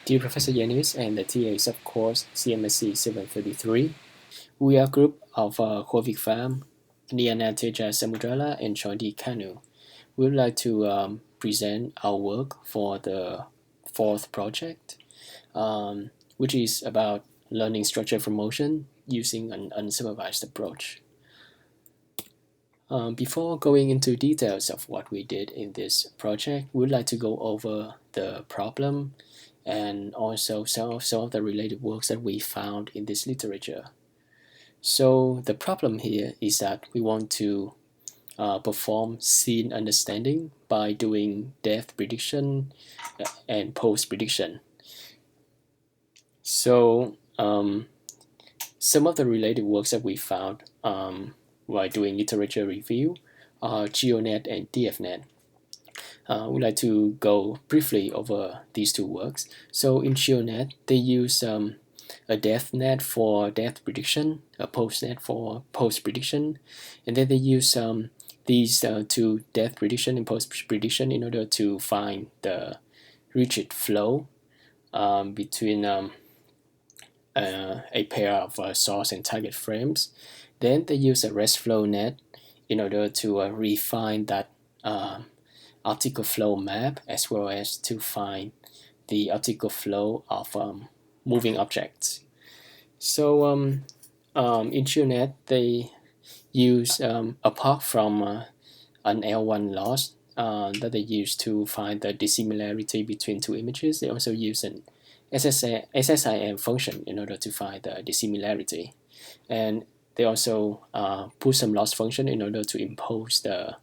Dear Professor Yanis and the TAs of course CMSC733, we are a group of Khoi Pham, Gnyana, Teja, Samudrala, and Choi Kanu. We would like to present our work for the fourth project, which is about learning structure from motion using an unsupervised approach. Before going into details of what we did in this project, we would like to go over the problem and also some of the related works that we found in this literature. So the problem here is that we want to perform scene understanding by doing depth prediction and pose prediction. So some of the related works that we found while doing literature review are GeoNet and DFNet. We'd like to go briefly over these two works. So in GeoNet, they use a depth net for depth prediction, a pose net for pose prediction, and then they use these two depth prediction and pose prediction in order to find the rigid flow between a pair of source and target frames. Then they use a rest flow net in order to refine that optical flow map, as well as to find the optical flow of moving objects. So in GeoNet, they use, apart from an L1 loss that they use to find the dissimilarity between two images, they also use an SSIM function in order to find the dissimilarity. And they also put some loss function in order to impose the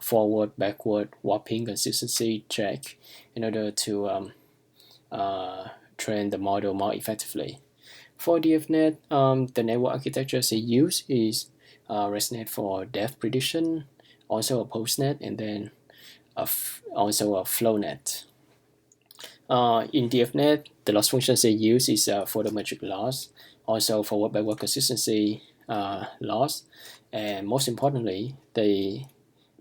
forward, backward, warping consistency check in order to train the model more effectively. For DFNet, the network architecture they use is ResNet for depth prediction, also a PoseNet, and then also a FlowNet. In DFNet, the loss functions they use is photometric loss, also forward-backward consistency loss, and most importantly, they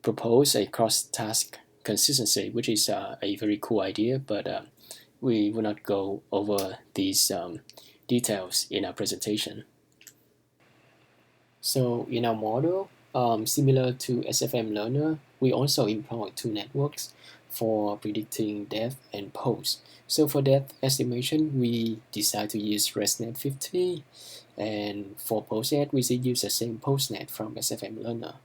propose a cross-task consistency, which is a very cool idea, but we will not go over these details in our presentation. So in our model, similar to SFM learner, we also employ two networks for predicting depth and pose. So for depth estimation, we decide to use ResNet 50, and for PoseNet, we use the same PoseNet from SFM learner.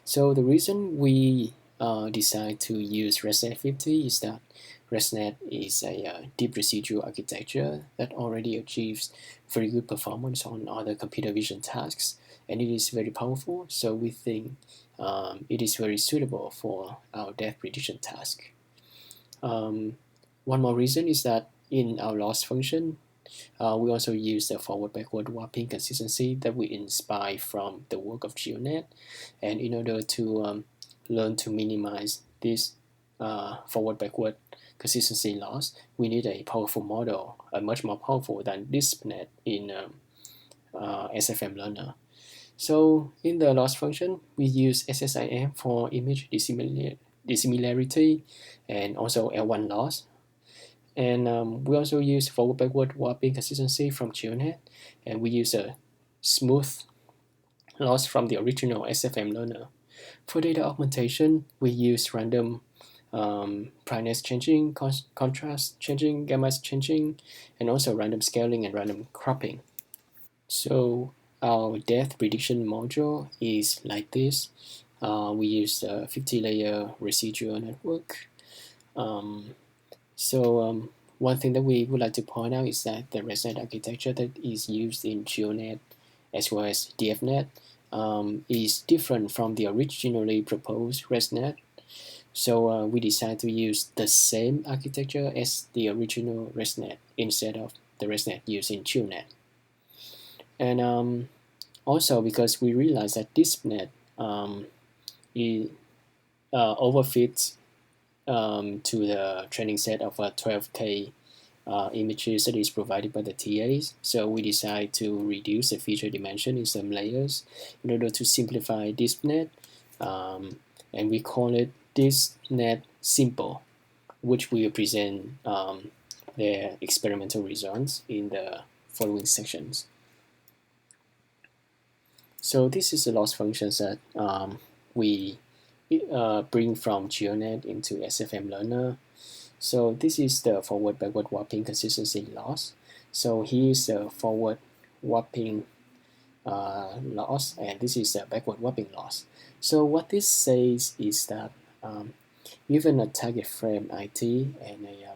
So the reason we decide to use ResNet 50 is that ResNet is a deep residual architecture that already achieves very good performance on other computer vision tasks, and it is very powerful, so we think it is very suitable for our depth prediction task. One more reason is that in our loss function, we also use the forward-backward warping consistency that we inspire from the work of GeoNet, and in order to learn to minimize this forward-backward consistency loss, we need a powerful model, much more powerful than DispNet in SFM learner. So in the loss function, we use SSIM for image dissimilarity and also L1 loss. And we also use forward-backward warping consistency from GeoNet, and we use a smooth loss from the original SFM learner. For data augmentation, we use random brightness changing, contrast changing, gamma changing, and also random scaling and random cropping. So our depth prediction module is like this. We use a 50-layer residual network. One thing that we would like to point out is that the ResNet architecture that is used in GeoNet as well as DFNet is different from the originally proposed ResNet. So we decided to use the same architecture as the original ResNet instead of the ResNet used in GeoNet. And also because we realized that DispNet overfits to the training set of 12K images that is provided by the TAs. So we decide to reduce the feature dimension in some layers in order to simplify DispNet, and we call it DispNet Simple, which we will present their experimental results in the following sections. So this is the loss functions that we bring from GeoNet into SFM Learner. So this is the forward-backward warping consistency loss. So here's the forward warping loss, and this is the backward warping loss. So what this says is that given a target frame IT and a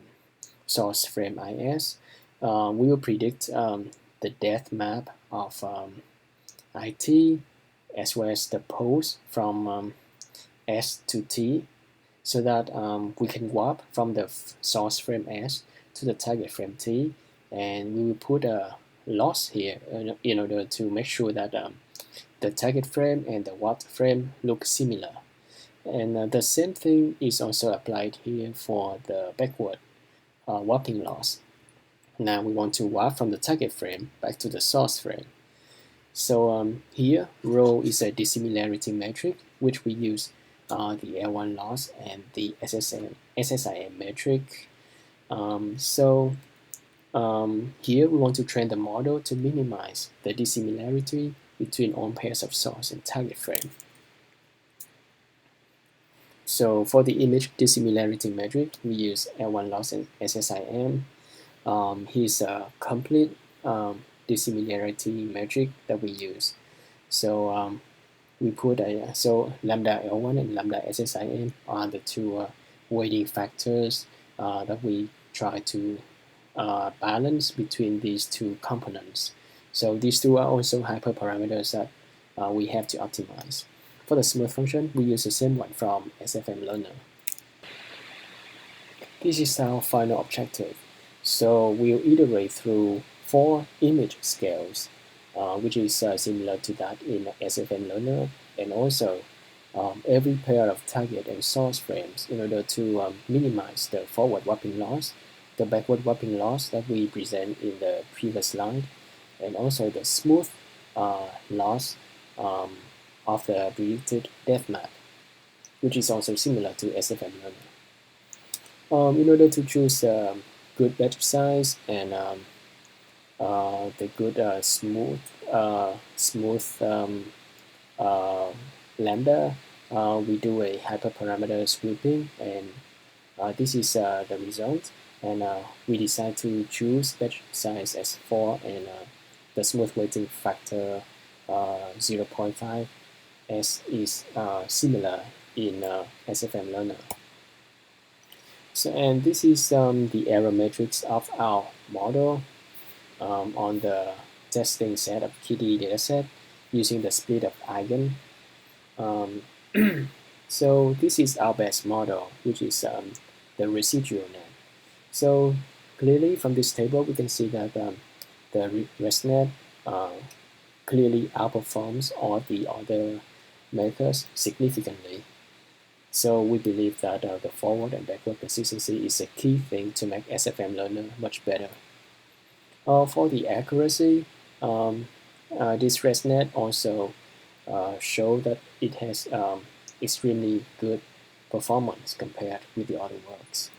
source frame IS, we will predict the depth map of IT as well as the pose from S to T, so that we can warp from the source frame S to the target frame T, and we will put a loss here in order to make sure that the target frame and the warp frame look similar. And the same thing is also applied here for the backward warping loss. Now we want to warp from the target frame back to the source frame. So here, rho is a dissimilarity metric, which we use the L1 loss and the SSIM metric. Here we want to train the model to minimize the dissimilarity between all pairs of source and target frame. So for the image dissimilarity metric, we use L1 loss and SSIM. Here's a complete dissimilarity metric that we use. So we put so lambda L1 and lambda SSIM are the two weighting factors that we try to balance between these two components. So these two are also hyperparameters that we have to optimize. For the smooth function, we use the same one from SFM Learner. This is our final objective. So we'll iterate through 4 image scales, which is similar to that in SFM Learner, and also every pair of target and source frames in order to minimize the forward warping loss, the backward warping loss that we present in the previous slide, and also the smooth loss of the predicted depth map, which is also similar to SFM Learner. In order to choose good batch size and the good smooth lambda, we do a hyperparameter sweeping, and this is the result. And we decide to choose batch size as 4 and the smooth weighting factor 0.5, as is similar in SFM Learner. So, and this is the error matrix of our model on the testing set of KD dataset using the split of eigen. So this is our best model, which is the residual net. So clearly from this table, we can see that the ResNet clearly outperforms all the other methods significantly. So we believe that the forward and backward consistency is a key thing to make SFM Learner much better. For the accuracy, this ResNet also show that it has extremely good performance compared with the other works.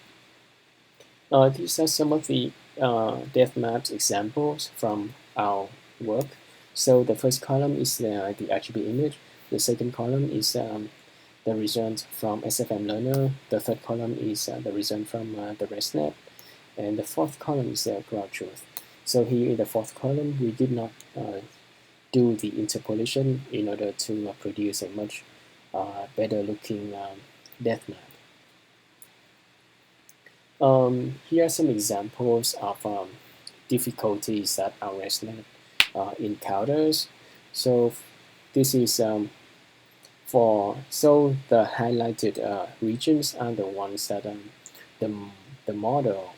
These are some of the depth maps examples from our work. So the first column is the RGB image. The second column is the result from SFM Learner. The third column is the result from the ResNet. And the fourth column is ground truth. So here in the fourth column, we did not do the interpolation in order to produce a much better looking depth map. Here are some examples of difficulties that our ResNet encounters. So this is so the highlighted regions are the ones that the model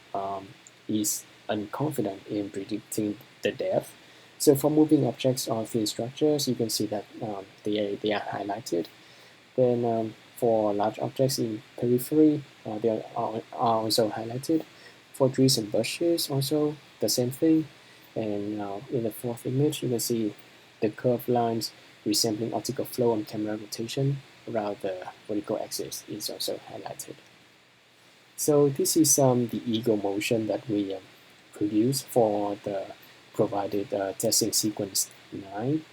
is unconfident in predicting the depth. So for moving objects or field structures, you can see that they are highlighted. Then for large objects in periphery, they are also highlighted. For trees and bushes, also the same thing. And in the fourth image, you can see the curved lines resembling optical flow and camera rotation around the vertical axis is also highlighted. So this is the ego motion that we produce for the provided testing sequence 9.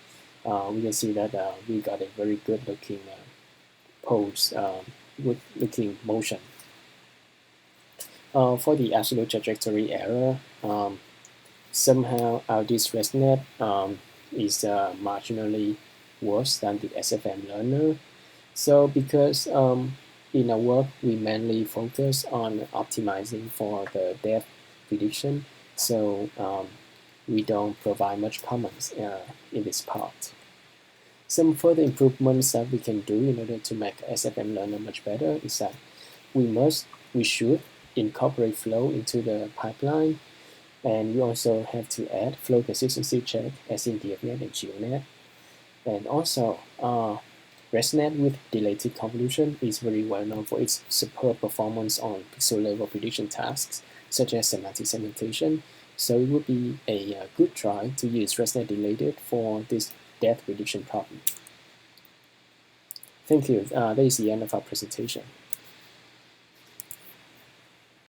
We can see that we got a very good looking pose, good looking motion. For the absolute trajectory error, somehow this ResNet is marginally worse than the SFM learner. So because in our work, we mainly focus on optimizing for the depth prediction, so we don't provide much comments in this part. Some further improvements that we can do in order to make SFM learner much better is that we should incorporate flow into the pipeline, and we also have to add flow consistency check as in DFNet and GeoNet. And also, ResNet with dilated convolution is very well known for its superb performance on pixel level prediction tasks, such as semantic segmentation. So it would be a good try to use ResNet dilated for this depth prediction problem. Thank you. That is the end of our presentation.